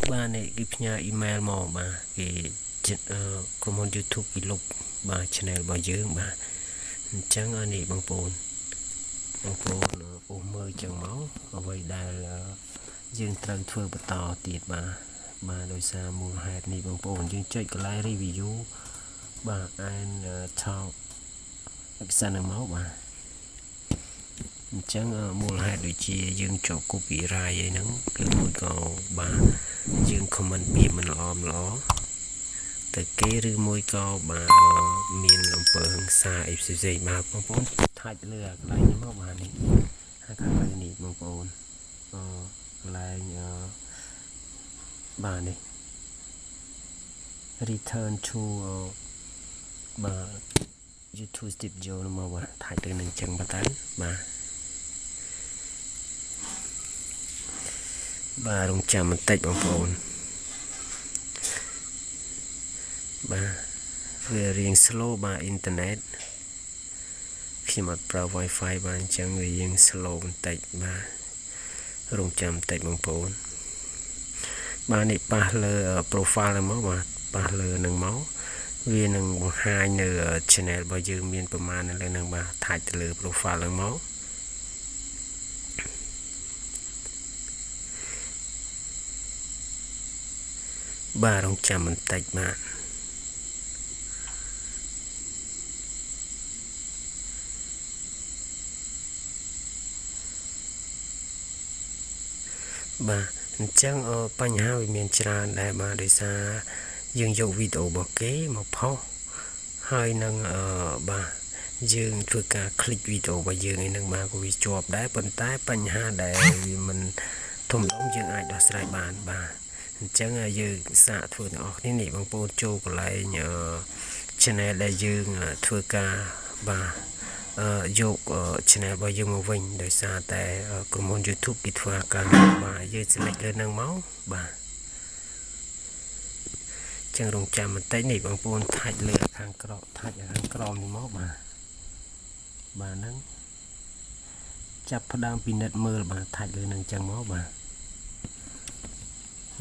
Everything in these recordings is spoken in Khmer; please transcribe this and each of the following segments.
bạn này cái nhà email mà cái có một YouTube cái lục bà channel bà dương bà chẳng anh ấy bằng bồn mơ chẳng máu ở vậy đây là dương trăng thưa bật tỏ tiệt bà đôi xa mùa hè này bằng bồn dương chạy cái like review bà anh talk xa nâng máu bà chẳng mùa hè đôi chia dương cho copy ra vậy nắng cái mùi cầu bà dương comment bìm mình ló từ kế rư môi co bà miền ông bờ hằng xa fcc mà bông bông thay lừa lại những mẫu bà này hai cái này nị bông bông lại bà này return to bà YouTube studio mà bà thay từ nâng chân bà tán bà đồng chạm một tách bông bông bà về riêng slow bà internet khi mà pro wifi bà chẳng về riêng slow một tạch bà rung chạm tạch bằng phone bà này bà lơ profile là máu bà lơ nâng máu vì nâng một hai nửa channel bao giờ miềnประมาณ lên nâng bà thay từ lơ profile là máu bà rung chạm một tạch bà bà chẳngបញ្ហាវាមានច្រើនដែរបាទដោយសារយើងយកវីដេអូរបស់គេមកផុសហើយនឹងបាទយើងធ្វើការคลิกវីដេអូរបស់យើងឯនឹងបាទក៏វាជាប់ដែរប៉ុន្តែបញ្ហាដែលវាមិនធំដុំយើងអាចដោះស្រាយបានបាទអញ្ចឹងយើងសាកធ្វើទាំងអស់គ្នានេះបងប្អូនចូលកន្លែងchannel ដែលយើងធ្វើការបាទយក channel របស់យើងមកវិញដោយសារតែក្រុមហ៊ុន YouTube គេធ្វើការបាទយើង select លើនឹងមកបាទចឹងរងចាំបន្តិចនេះបងប្អូនថាច់លើខាងក្រោមនេះមកបាទហ្នឹងចាប់ផ្ដើមពីនិតមើលបាទថាច់លើនឹងចឹងមកបាទ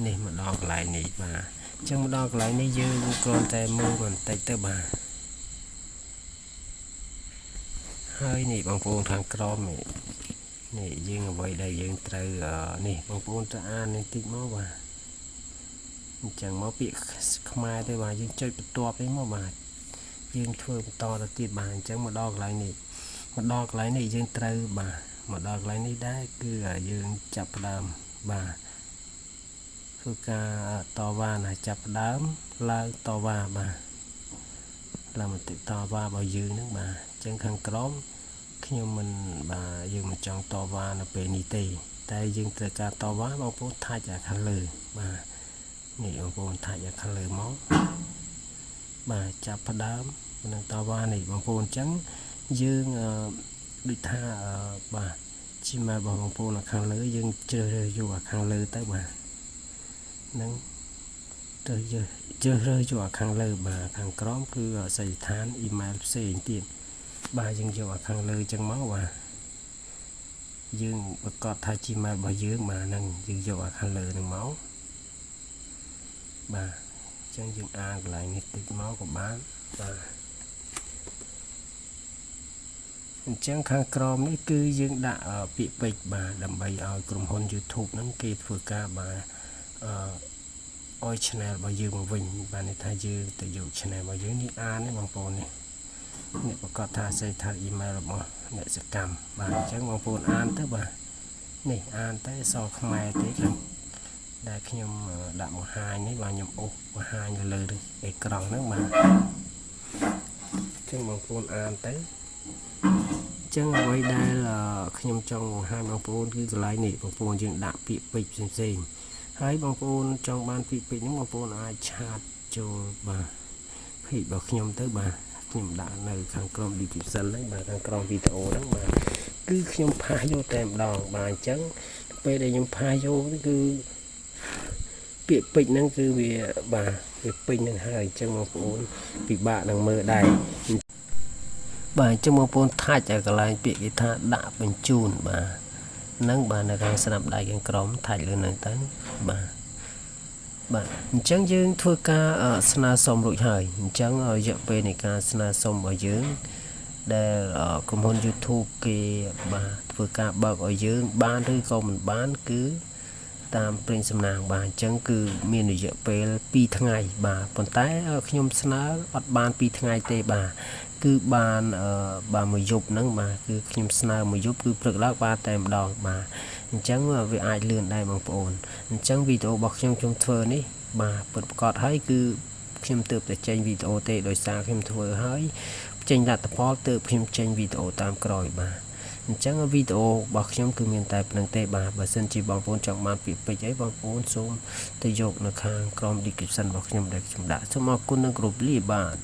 នេះមកដល់កន្លែងនេះបាទចឹងមកដល់កន្លែងនេះយើងគ្រាន់តែមើលបន្តិចទៅបាទហើយនេះបងប្អូនខាងក្រោមនេះយើងអ្វីដែលយើងត្រូវនេះបងប្អូនទៅអានបន្តិចមកបាទអញ្ចឹងមកពាក្យខ្មែរទៅបាទយើងចុចបន្ទាប់នេះមកបាទយើងធ្វើបន្តទៅទៀតបាទអញ្ចឹងមកដល់កន្លែងនេះយើងត្រូវបាទមកដល់កន្លែងនេះដែរគឺយើងចាប់ផ្ដើមបាទធ្វើការតវ៉ាណាចាប់ផ្ដើមឡើងតវ៉ាបាទឡើងមតិតវ៉ារបស់យើងហ្នឹងបាទអញ្ចឹងខាងក្រោមខ្ញុំមិនបាទយើងមិនចង់តវ៉ានៅពេលនេះទេតែយើងត្រូវការតវ៉ាបងប្អូនថាច់ខាងលើបាទនេះបងប្អូនថាច់ខាងលើមកបាទចាប់ផ្ដើមនឹងតវ៉ានេះបងប្អូនអញ្ចឹងយើងដូចថាបាទជីម៉ែរបស់បងប្អូនខាងលើយើងជ្រើសរើសយកខាងលើទៅបាទនឹងទៅជ្រើសរើសយកខាងលើបាទខាងក្រោមគឺសេរីឋានអ៊ីមែលផ្សេងទៀតបាទយើងយកខាងលើចឹងមកបាទយើងប្រកាសថា Gmail របស់យើងបាទហ្នឹងយើងយកខាងលើហ្នឹងមកបាទចឹងយើងអានកន្លែងនេះតិចមកក៏បានបាទអញ្ចឹងខាងក្រោមនេះគឺយើងដាក់ពាក្យពេចន៍បាទដើម្បីឲ្យក្រុមហ៊ុន YouTube ហ្នឹងគេធ្វើការបាទឲ្យ channel របស់យើងមកវិញបាទនេះថាយើងទៅយក channel របស់យើងនេះអាននេះបងប្អូននេះប្រកាសថាសេថា email របស់អ្នកសកម្មបាទអញ្ចឹងបងប្អូនអានទៅបាទនេះអានទៅអក្សរខ្មែរទេខាងដែលខ្ញុំដាក់បង្ហាញនេះបាទខ្ញុំអូសបង្ហាញលើអេក្រង់ហ្នឹងបាទអញ្ចឹងបងប្អូនអានទៅអញ្ចឹងអ្វីដែលខ្ញុំចង់បង្ហាញបងប្អូនគឺកន្លែងនេះបងប្អូនយើងដាក់ពាក្យពេចន៍ផ្សេងហើយបងប្អូនចង់បានពាក្យពេចន៍ហ្នឹងបងប្អូនអាចឆាតចូលបាទពេចន៍របស់ខ្ញុំទៅបាទខ្ញុំដាក់នៅខាងក្រោម description ហ្នឹងបាទខាងក្រោមវីដេអូហ្នឹងបាទគឺខ្ញុំផាសយកតែម្ដងបាទអញ្ចឹងពេលដែលខ្ញុំផាសយកគឺពាក្យពេចន៍ហ្នឹងគឺវាបាទវាពេញហ្នឹងហើយអញ្ចឹងបងប្អូនពិបាកនឹងមើលដែរបាទអញ្ចឹងបងប្អូនថាច់ឲ្យកន្លែងពាក្យគេថាដាក់បញ្ជូនបាទហ្នឹងបាទនៅខាងស្នាមដៃខាងក្រោមថាច់លើហ្នឹងទៅបាទអ បាទអញ្ចឹងយើងធ្វើការស្នើសុំរួចហើយអញ្ចឹងរយៈពេលនៃការស្នើសុំរបស់យើងដែលក្រុមហ៊ុន YouTube គេបាទធ្វើការបើកឲ្យយើងបានឬក៏មិនបានគឺតាមព្រេងសំណាងបាទអញ្ចឹងគឺមានរយៈពេល2ថ្ងៃបាទប៉ុន្តែខ្ញុំស្នើអត់បាន2ថ្ងៃទេបាទគឺបានបាទមួយយប់ហ្នឹងបាទគឺខ្ញុំស្នើមួយយប់គឺព្រឹកឡើងបានតែម្ដងបាទអញ្ចឹងវាអាចលឿនដែរបងប្អូនអញ្ចឹងវីដេអូរបស់ខ្ញុំធ្វើនេះបាទពិតប្រាកដហើយគឺខ្ញុំទើបតែចេញវីដេអូទេដោយសារខ្ញុំធ្វើហើយចេញលទ្ធផលទើបខ្ញុំចេញវីដេអូតាមក្រោយបាទអញ្ចឹងវីដេអូរបស់ខ្ញុំគឺមានតែប៉ុណ្្នឹងទេបាទបើសិនជាបងប្អូនចង់បានពាក្យពេចន៍អីបងប្អូនសូមទៅយកនៅខាងក្រោម description របស់ខ្ញុំដែលខ្ញុំដាក់សូមអរគុណនិងគោរពលាបាទ